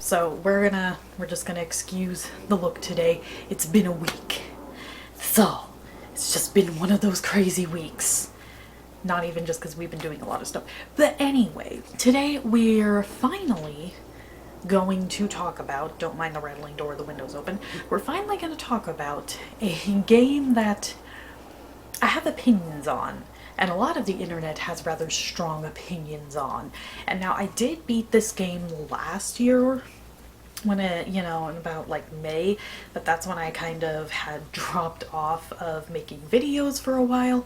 So we're just gonna excuse the look today. It's been a week. So it's just been one of those crazy weeks. Not even just because we've been doing a lot of stuff. But anyway, today we're finally going to talk about, don't mind the rattling door, the window's open. We're finally going to talk about a game that I have opinions on. And a lot of the internet has rather strong opinions on. And now I did beat this game last year when in about like May, but that's when I kind of had dropped off of making videos for a while.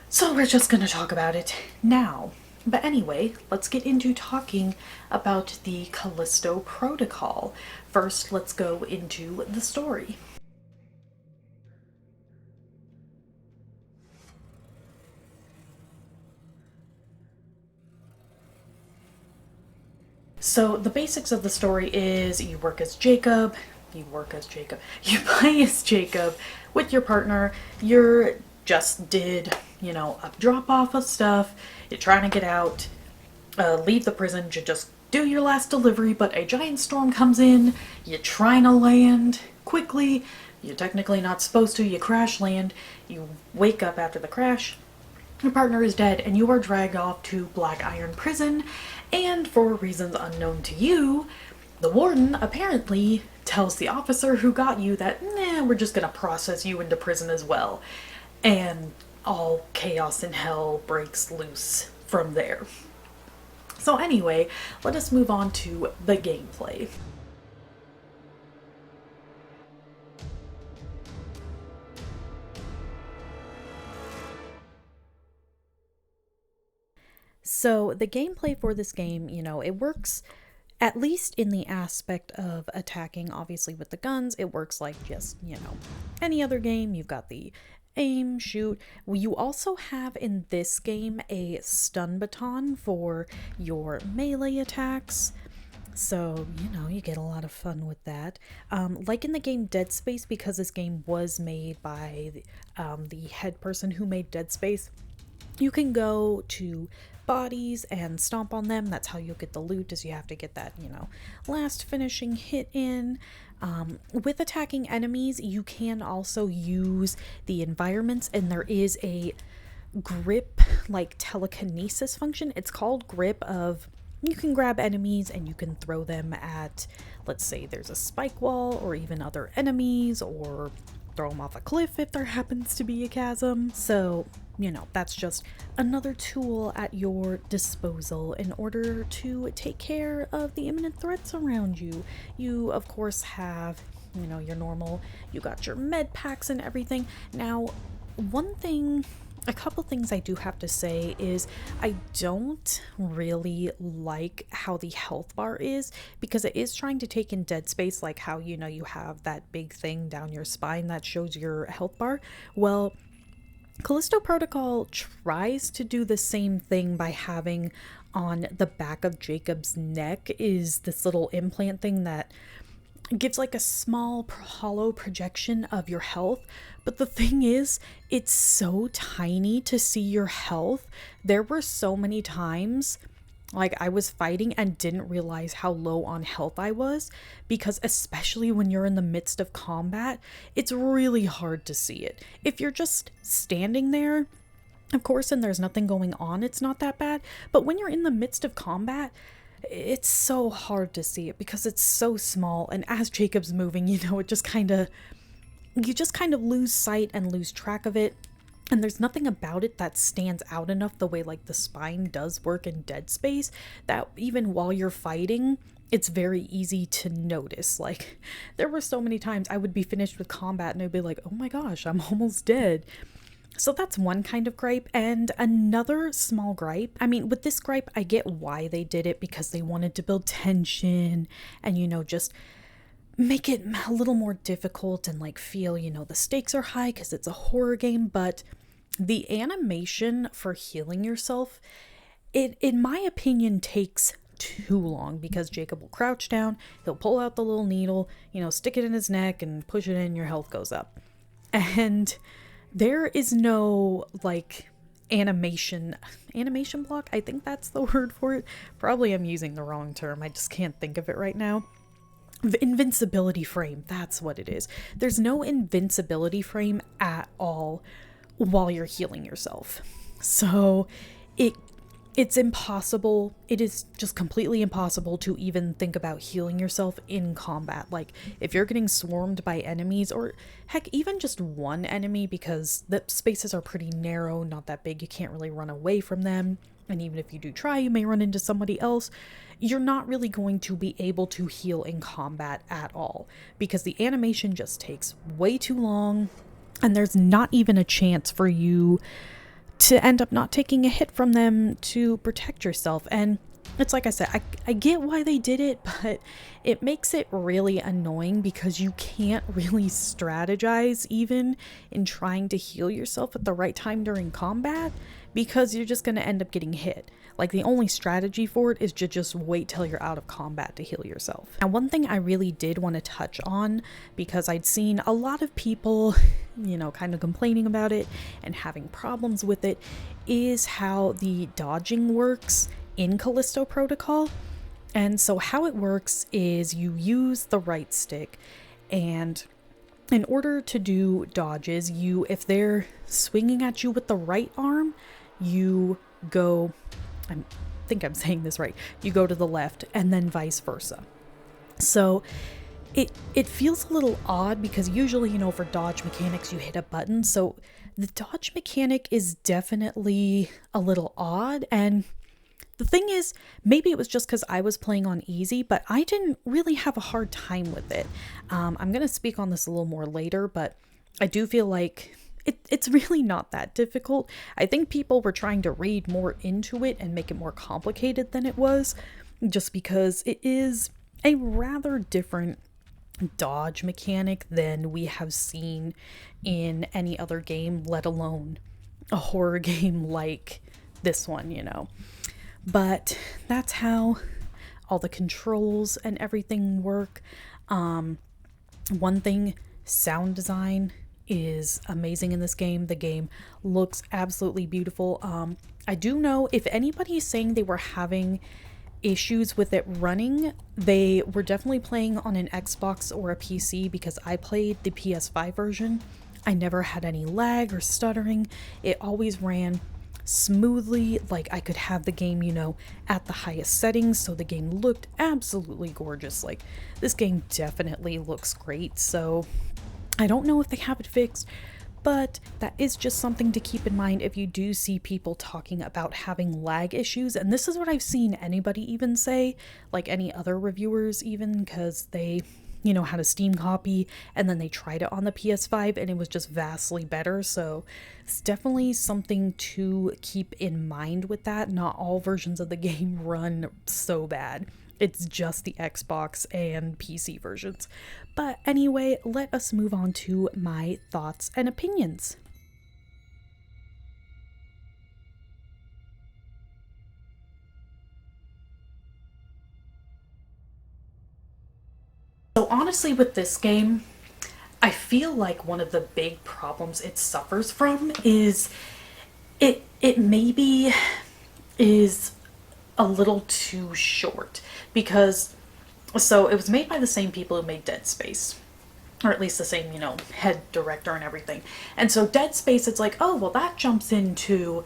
So we're just gonna talk about it now. But anyway, let's get into talking about the Callisto Protocol. First, let's go into the story. So the basics of the story is you work as Jacob, you play as Jacob with your partner. You're just did, a drop off of stuff. You're trying to get out, leave the prison to just do your last delivery, but a giant storm comes in. You're trying to land quickly. You're technically not supposed to. You crash land. You wake up after the crash. Your partner is dead, and you are dragged off to Black Iron Prison. And for reasons unknown to you, the warden apparently tells the officer who got you that, we're just gonna process you into prison as well. And all chaos and hell breaks loose from there. So anyway, let us move on to the gameplay. So the gameplay for this game, it works at least in the aspect of attacking, obviously with the guns. It works like just, any other game. You've got the aim, shoot. You also have in this game a stun baton for your melee attacks. So, you get a lot of fun with that. Like in the game Dead Space, because this game was made by the head person who made Dead Space, you can go to bodies and stomp on them. That's how you'll get the loot, is you have to get that, last finishing hit in. With attacking enemies, you can also use the environments, and there is a grip, like telekinesis function. It's called grip of, you can grab enemies and you can throw them at, let's say there's a spike wall or even other enemies, or throw them off a cliff if there happens to be a chasm. So, that's just another tool at your disposal in order to take care of the imminent threats around you. You, of course, have, your normal, you got your med packs and everything. Now, a couple things I do have to say is I don't really like how the health bar is, because it is trying to take in Dead Space, like how, you have that big thing down your spine that shows your health bar. Well, Callisto Protocol tries to do the same thing by having on the back of Jacob's neck is this little implant thing that gives like a small hollow projection of your health. But the thing is, it's so tiny to see your health. There were so many times like I was fighting and didn't realize how low on health I was, because especially when you're in the midst of combat, it's really hard to see it. If you're just standing there, of course, and there's nothing going on, it's not that bad. But when you're in the midst of combat, it's so hard to see it because it's so small. And as Jacob's moving, you just kind of lose sight and lose track of it. And there's nothing about it that stands out enough the way like the spine does work in Dead Space, that even while you're fighting, it's very easy to notice. Like, there were so many times I would be finished with combat and I'd be like, oh my gosh, I'm almost dead. So that's one kind of gripe. And another small gripe, I mean, with this gripe, I get why they did it, because they wanted to build tension and, just make it a little more difficult and like feel, the stakes are high because it's a horror game. But the animation for healing yourself, it, in my opinion, takes too long, because Jacob will crouch down, he'll pull out the little needle, stick it in his neck and push it in, your health goes up. And there is no like animation block, I think that's the word for it. Probably I'm using the wrong term, I just can't think of it right now. Invincibility frame, that's what it is. There's no invincibility frame at all while you're healing yourself. So it it's impossible. It is just completely impossible to even think about healing yourself in combat. Like, if you're getting swarmed by enemies, or heck, even just one enemy, because the spaces are pretty narrow, not that big, you can't really run away from them. And even if you do try, you may run into somebody else. You're not really going to be able to heal in combat at all, because the animation just takes way too long, and there's not even a chance for you to end up not taking a hit from them to protect yourself. And it's like I said, I get why they did it, but it makes it really annoying because you can't really strategize even in trying to heal yourself at the right time during combat, because you're just going to end up getting hit. Like, the only strategy for it is to just wait till you're out of combat to heal yourself. And one thing I really did want to touch on, because I'd seen a lot of people, kind of complaining about it and having problems with it, is how the dodging works in Callisto Protocol. And so how it works is you use the right stick, and in order to do dodges, if they're swinging at you with the right arm, you go, I think I'm saying this right, you go to the left, and then vice versa. So it feels a little odd, because usually, for dodge mechanics, you hit a button. So the dodge mechanic is definitely a little odd. And the thing is, maybe it was just because I was playing on easy, but I didn't really have a hard time with it. I'm going to speak on this a little more later, but I do feel like it's really not that difficult. I think people were trying to read more into it and make it more complicated than it was, just because it is a rather different dodge mechanic than we have seen in any other game, let alone a horror game like this one. But that's how all the controls and everything work. One thing, sound design is amazing in this game. The game looks absolutely beautiful. I do know, if anybody is saying they were having issues with it running, they were definitely playing on an Xbox or a PC, because I played the PS5 version. I never had any lag or stuttering. It always ran smoothly. Like, I could have the game, at the highest settings, so the game looked absolutely gorgeous. Like, this game definitely looks great. So I don't know if they have it fixed, but that is just something to keep in mind if you do see people talking about having lag issues. And this is what I've seen anybody even say, like any other reviewers even, because they had a Steam copy and then they tried it on the PS5 and it was just vastly better. So it's definitely something to keep in mind with that. Not all versions of the game run so bad. It's just the Xbox and PC versions. But anyway, let us move on to my thoughts and opinions. So honestly, with this game, I feel like one of the big problems it suffers from is it maybe is a little too short, because so it was made by the same people who made Dead Space, or at least the same, head director and everything. And so Dead Space, it's like, oh, well, that jumps into,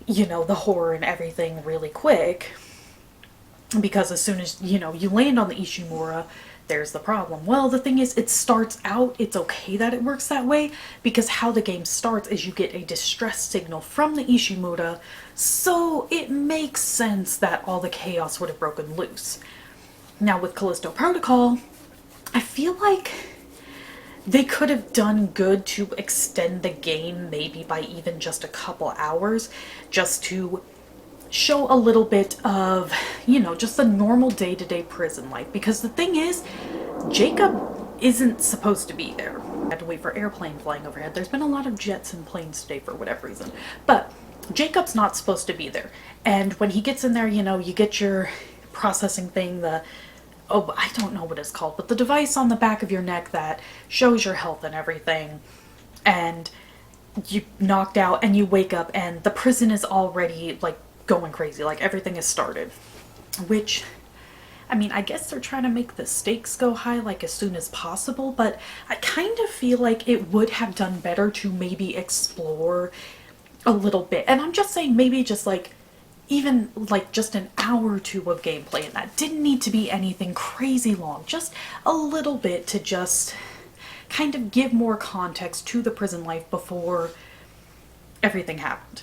the horror and everything really quick, because as soon as, you land on the Ishimura, there's the problem. Well, the thing is, it starts out, it's okay that it works that way, because how the game starts is you get a distress signal from the Ishimura, so it makes sense that all the chaos would have broken loose. Now with Callisto Protocol, I feel like they could have done good to extend the game maybe by even just a couple hours, just to show a little bit of, just the normal day-to-day prison life. Because the thing is, Jacob isn't supposed to be there. I had to wait for airplane flying overhead. There's been a lot of jets and planes today for whatever reason. But Jacob's not supposed to be there. And when he gets in there, you get your processing thing, I don't know what it's called, but the device on the back of your neck that shows your health and everything. And you knocked out and you wake up and the prison is already like going crazy, like everything has started. Which, I mean, I guess they're trying to make the stakes go high like as soon as possible, but I kind of feel like it would have done better to maybe explore a little bit. And I'm just saying maybe just like even like just an hour or two of gameplay, and that didn't need to be anything crazy long, just a little bit to just kind of give more context to the prison life before everything happened.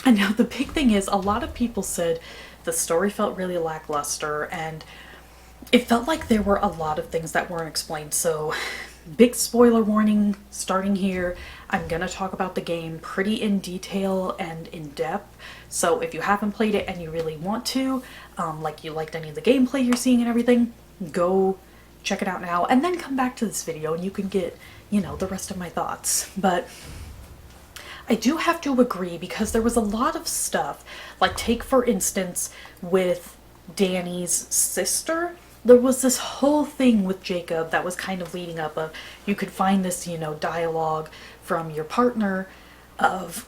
And now the big thing is, a lot of people said the story felt really lackluster and it felt like there were a lot of things that weren't explained. So, big spoiler warning starting here. I'm gonna talk about the game pretty in detail and in depth. So, if you haven't played it and you really want to, like you liked any of the gameplay you're seeing and everything, go check it out now and then come back to this video and you can get, you know, the rest of my thoughts. But I do have to agree because there was a lot of stuff, like take for instance with Danny's sister. There was this whole thing with Jacob that was kind of leading up of, you could find this, you know, dialogue from your partner of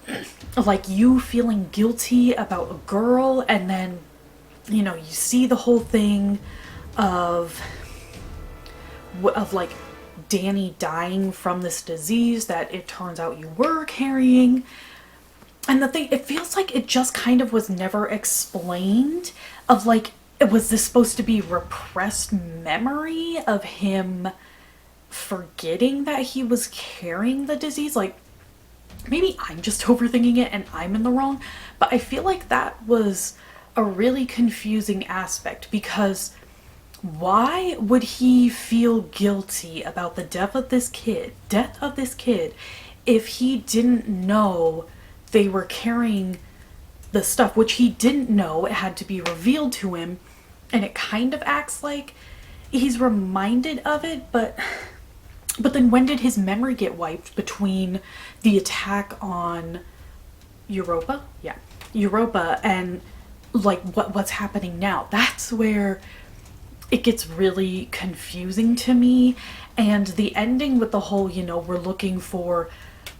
like you feeling guilty about a girl, and then, you know, you see the whole thing of like Danny dying from this disease that it turns out you were carrying. And the thing, it feels like it just kind of was never explained of like, was this supposed to be repressed memory of him forgetting that he was carrying the disease? Like, maybe I'm just overthinking it and I'm in the wrong, but I feel like that was a really confusing aspect, because why would he feel guilty about the death of this kid if he didn't know they were carrying the stuff, which he didn't know? It had to be revealed to him, and it kind of acts like he's reminded of it, but then when did his memory get wiped between the attack on Europa? Yeah, Europa, and like what's happening now? That's where it gets really confusing to me. And the ending with the whole, you know, we're looking for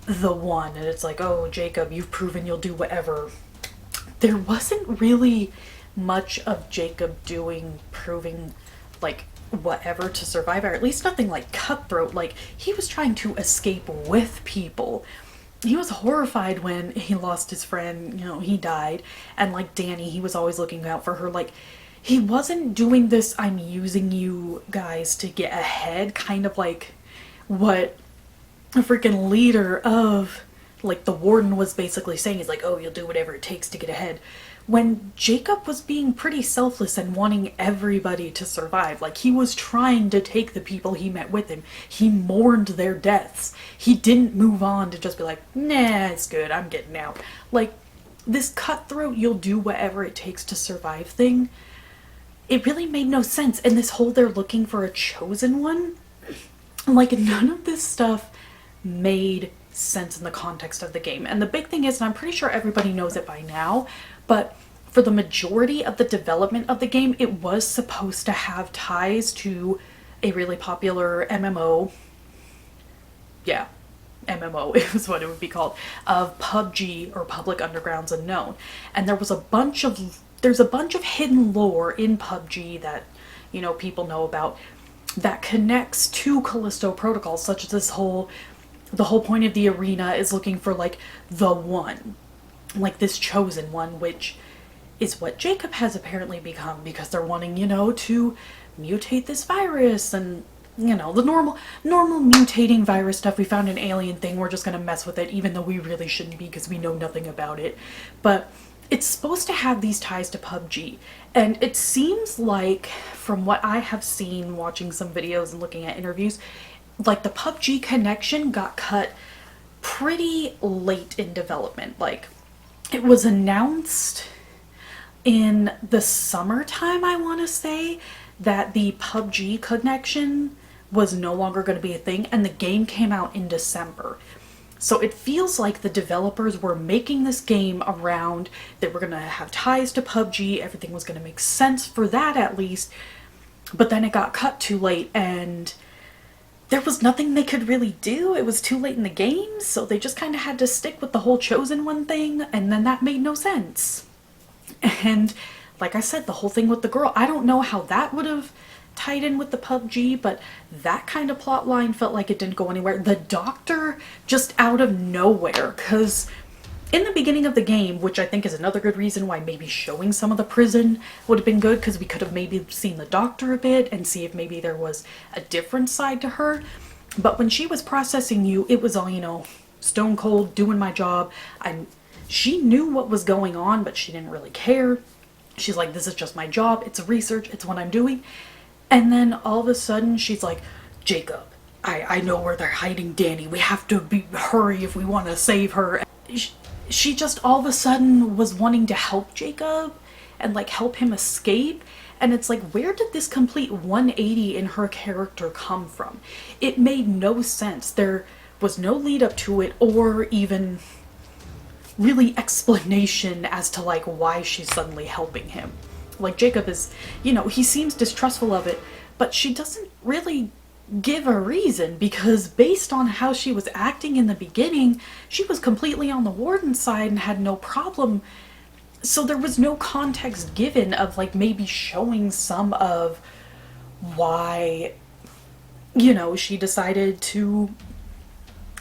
the one, and it's like, oh, Jacob, you've proven you'll do whatever. There wasn't really much of Jacob proving like whatever to survive, or at least nothing like cutthroat. Like, he was trying to escape with people. He was horrified when he lost his friend, you know, he died, and like Danny, he was always looking out for her. Like, he wasn't doing this I'm using you guys to get ahead kind of like what a freaking leader of like the warden was basically saying. He's like, oh, you'll do whatever it takes to get ahead, when Jacob was being pretty selfless and wanting everybody to survive. Like, he was trying to take the people he met with him. He mourned their deaths. He didn't move on to just be like, nah, it's good, I'm getting out. Like, this cutthroat, you'll do whatever it takes to survive thing, it really made no sense. And this whole they're looking for a chosen one, like, none of this stuff made sense in the context of the game. And the big thing is, and I'm pretty sure everybody knows it by now, but for the majority of the development of the game, it was supposed to have ties to a really popular MMO. Yeah, MMO is what it would be called, of PUBG, or Public Undergrounds Unknown. And there's a bunch of hidden lore in PUBG that, you know, people know about, that connects to Callisto protocols, such as the whole point of the arena is looking for like the one, like this chosen one, which is what Jacob has apparently become, because they're wanting, you know, to mutate this virus, and, you know, the normal mutating virus stuff. We found an alien thing, we're just gonna mess with it, even though we really shouldn't be because we know nothing about it. But it's supposed to have these ties to PUBG, and it seems like, from what I have seen watching some videos and looking at interviews, like the PUBG connection got cut pretty late in development. Like, it was announced in the summertime, I want to say, that the PUBG connection was no longer going to be a thing, and the game came out in December. So it feels like the developers were making this game around, they were going to have ties to PUBG, everything was going to make sense for that at least, but then it got cut too late, and there was nothing they could really do. It was too late in the game, so they just kind of had to stick with the whole chosen one thing, and then that made no sense. And like I said, the whole thing with the girl, I don't know how that would have tied in with the PUBG, but that kind of plot line felt like it didn't go anywhere. The doctor, just out of nowhere, because in the beginning of the game, which I think is another good reason why maybe showing some of the prison would have been good, because we could have maybe seen the doctor a bit and see if maybe there was a different side to her. But when she was processing you, it was all, you know, stone cold, doing my job. She knew what was going on, but she didn't really care. She's like, this is just my job, it's research, it's what I'm doing. And then all of a sudden she's like, Jacob, I know where they're hiding Danny. We have to hurry if we want to save her. She just all of a sudden was wanting to help Jacob and like help him escape. And it's like, where did this complete 180 in her character come from? It made no sense. There was no lead up to it or even really explanation as to like why she's suddenly helping him. Like Jacob is, you know, he seems distrustful of it, but she doesn't really give a reason, because based on how she was acting in the beginning, she was completely on the warden's side and had no problem. So there was no context given of like maybe showing some of why, you know, she decided to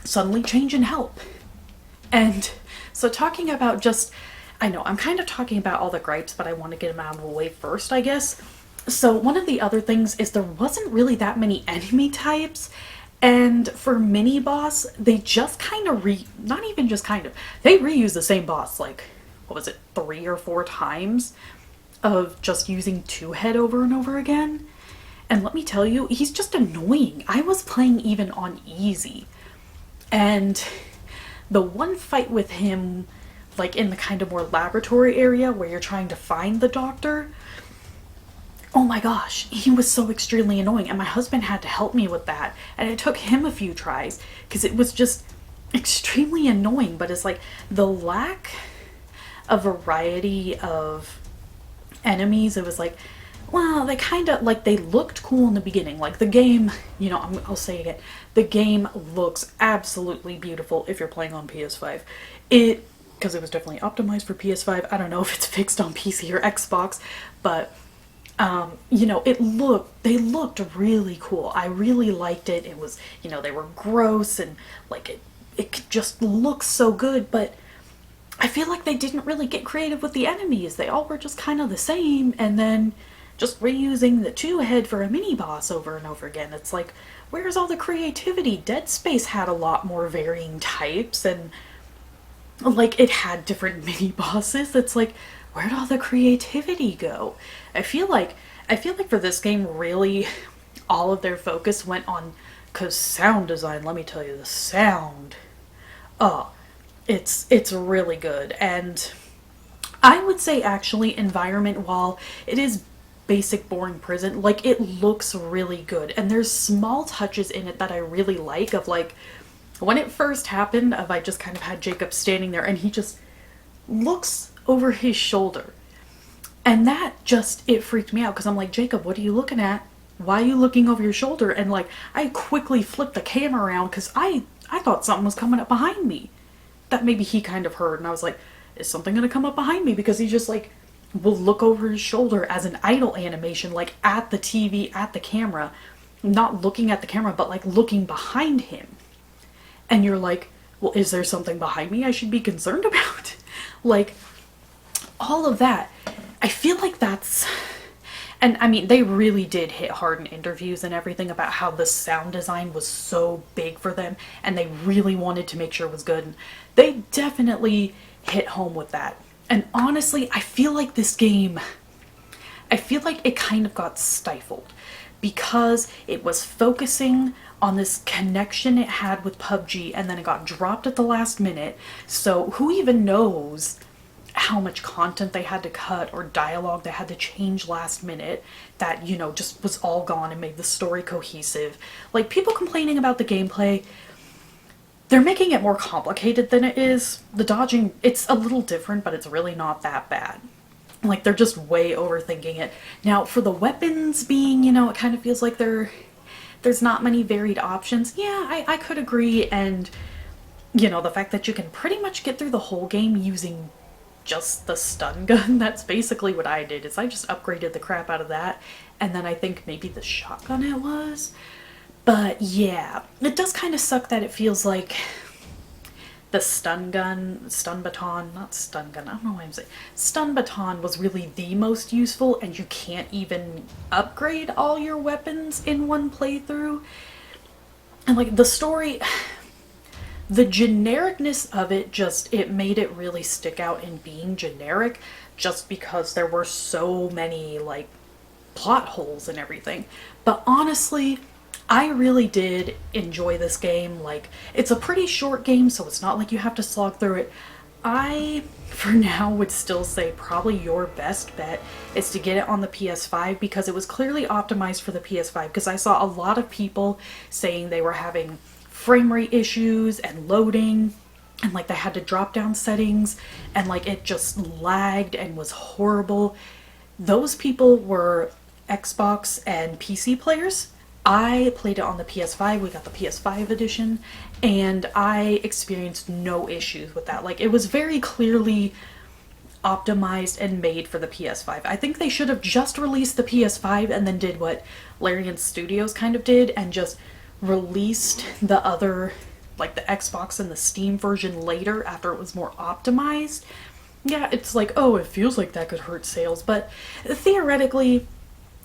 suddenly change and help. And so talking about just, I know I'm kind of talking about all the gripes, but I want to get them out of the way first, I guess. So one of the other things is there wasn't really that many enemy types, and for mini boss, they just kind of not even just kind of, they reuse the same boss like, what was it, 3 or 4 times of just using two head over and over again. And let me tell you, he's just annoying. I was playing even on easy, and the one fight with him, like in the kind of more laboratory area where you're trying to find the doctor, oh my gosh, he was so extremely annoying, and my husband had to help me with that, and it took him a few tries because it was just extremely annoying. But it's like the lack of variety of enemies, it was like, well, they kind of, like, they looked cool in the beginning. Like the game, you know, I'll say it again, the game looks absolutely beautiful if you're playing on PS5. Because it was definitely optimized for PS5. I don't know if it's fixed on PC or Xbox, but you know, they looked really cool. I really liked it. It was, you know, they were gross and like it just looks so good, but I feel like they didn't really get creative with the enemies. They all were just kind of the same, and then just reusing the two head for a mini boss over and over again. It's like, where's all the creativity? Dead Space had a lot more varying types, and like it had different mini bosses. It's like, where'd all the creativity go? I feel like for this game, really all of their focus went on, cause sound design, let me tell you, the sound, it's really good. And I would say actually environment, while it is basic boring prison, like it looks really good, and there's small touches in it that I really like, of like when it first happened, of I just kind of had Jacob standing there and he just looks over his shoulder, and that just, it freaked me out, because I'm like, Jacob, what are you looking at? Why are you looking over your shoulder? And like I quickly flipped the camera around because I thought something was coming up behind me that maybe he kind of heard, and I was like, is something gonna come up behind me? Because he just like will look over his shoulder as an idle animation, like at the TV, at the camera, not looking at the camera, but like looking behind him. And you're like, well, is there something behind me I should be concerned about? Like, all of that. I feel like that's, and I mean, they really did hit hard in interviews and everything about how the sound design was so big for them, and they really wanted to make sure it was good. And they definitely hit home with that. And honestly, I feel like this game, I feel like it kind of got stifled because it was focusing on this connection it had with PUBG, and then it got dropped at the last minute. So who even knows how much content they had to cut or dialogue they had to change last minute that, you know, just was all gone and made the story cohesive. Like, people complaining about the gameplay, they're making it more complicated than it is. The dodging, it's a little different, but it's really not that bad. Like, they're just way overthinking it. Now, for the weapons being, you know, it kind of feels like there's not many varied options. Yeah, I could agree. And, you know, the fact that you can pretty much get through the whole game using just the stun gun. That's basically what I did, is I just upgraded the crap out of that, and then I think maybe the shotgun it was. But yeah, it does kind of suck that it feels like the stun baton, not stun gun, I don't know why I'm saying stun baton was really the most useful, and you can't even upgrade all your weapons in one playthrough. And like the story, the genericness of it, just it made it really stick out in being generic, just because there were so many like plot holes and everything. But honestly, I really did enjoy this game. Like, it's a pretty short game, so it's not like you have to slog through it. I, for now, would still say probably your best bet is to get it on the PS5, because it was clearly optimized for the PS5, because I saw a lot of people saying they were having frame rate issues and loading, and like they had to drop down settings, and like it just lagged and was horrible. Those people were Xbox and PC players. I played it on the PS5. We got the PS5 edition, and I experienced no issues with that. Like, it was very clearly optimized and made for the PS5. I think they should have just released the PS5 and then did what Larian Studios kind of did and just released the other, like the Xbox and the Steam version later after it was more optimized. Yeah, it's like, oh, it feels like that could hurt sales, but theoretically,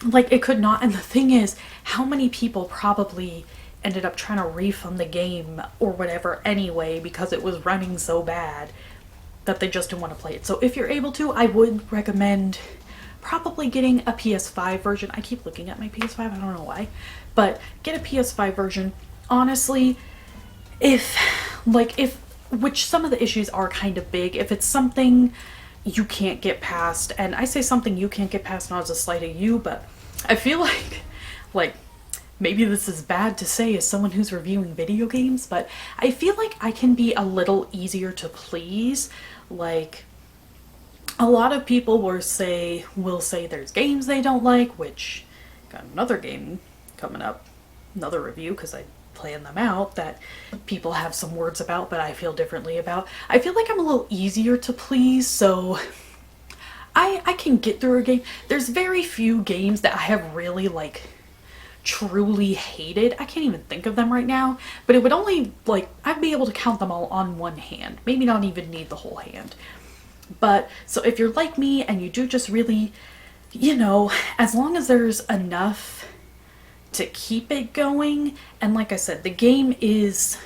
like, it could not. And the thing is, how many people probably ended up trying to refund the game or whatever anyway because it was running so bad that they just didn't want to play it. So if you're able to, I would recommend probably getting a PS5 version. I keep looking at my PS5, I don't know why, but get a PS5 version. Honestly, if which some of the issues are kind of big, if it's something you can't get past, and I say something you can't get past not as a slight at you, but I feel like maybe this is bad to say as someone who's reviewing video games, but I feel like I can be a little easier to please. Like, a lot of people will say there's games they don't like, which got another game coming up, another review, because I plan them out, that people have some words about but I feel differently about. I feel like I'm a little easier to please, so I can get through a game. There's very few games that I have really like truly hated. I can't even think of them right now, but it would only, like, I'd be able to count them all on one hand, maybe not even need the whole hand. But so if you're like me and you do just really, you know, as long as there's enough to keep it going, and like I said, the game is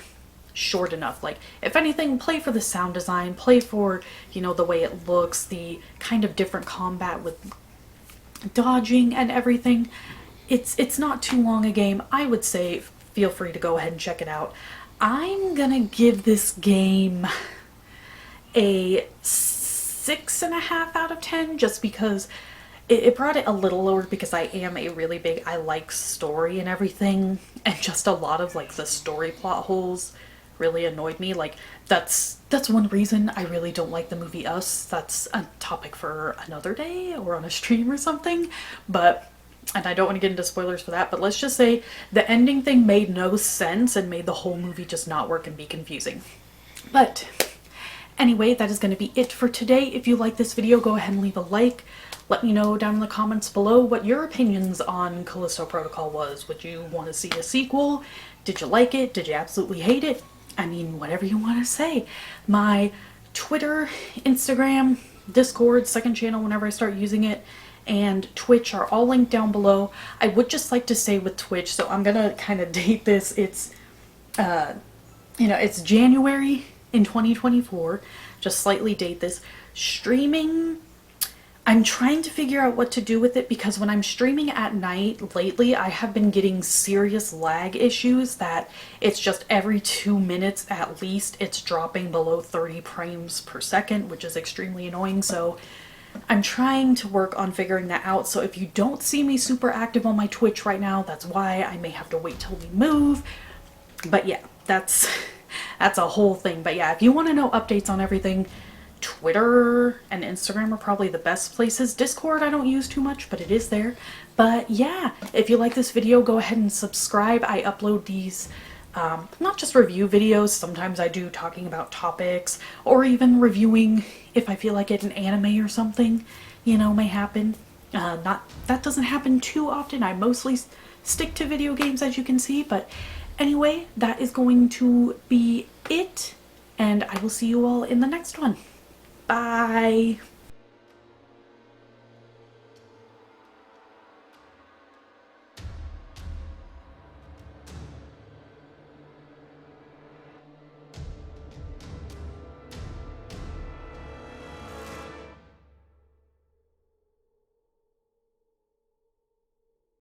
short enough. Like, if anything, play for the sound design, play for, you know, the way it looks, the kind of different combat with dodging and everything. It's not too long a game. I would say feel free to go ahead and check it out. I'm gonna give this game a 6.5 out of 10, just because it brought it a little lower, because I am a really big, I like story and everything, and just a lot of like the story plot holes really annoyed me. Like, that's one reason I really don't like the movie Us. That's a topic for another day or on a stream or something, but, and I don't want to get into spoilers for that, but let's just say the ending thing made no sense and made the whole movie just not work and be confusing. But anyway, that is going to be it for today. If you like this video, go ahead and leave a like. Let me know down in the comments below what your opinions on Callisto Protocol was. Would you want to see a sequel? Did you like it? Did you absolutely hate it? I mean, whatever you want to say. My Twitter, Instagram, Discord, second channel whenever I start using it, and Twitch are all linked down below. I would just like to say with Twitch, so I'm gonna kind of date this. It's, you know, it's January in 2024. Just slightly date this. Streaming, I'm trying to figure out what to do with it, because when I'm streaming at night lately, I have been getting serious lag issues that it's just every 2 minutes at least it's dropping below 30 frames per second, which is extremely annoying. So I'm trying to work on figuring that out. So if you don't see me super active on my Twitch right now, that's why. I may have to wait till we move. But yeah, that's a whole thing. But yeah, if you want to know updates on everything, Twitter and Instagram are probably the best places. Discord I don't use too much, but it is there. But yeah, if you like this video, go ahead and subscribe. I upload these not just review videos, sometimes I do talking about topics or even reviewing if I feel like it, an anime or something, you know, may happen. Not that doesn't happen too often. I mostly stick to video games, as you can see. But anyway, that is going to be it, and I will see you all in the next one. Bye.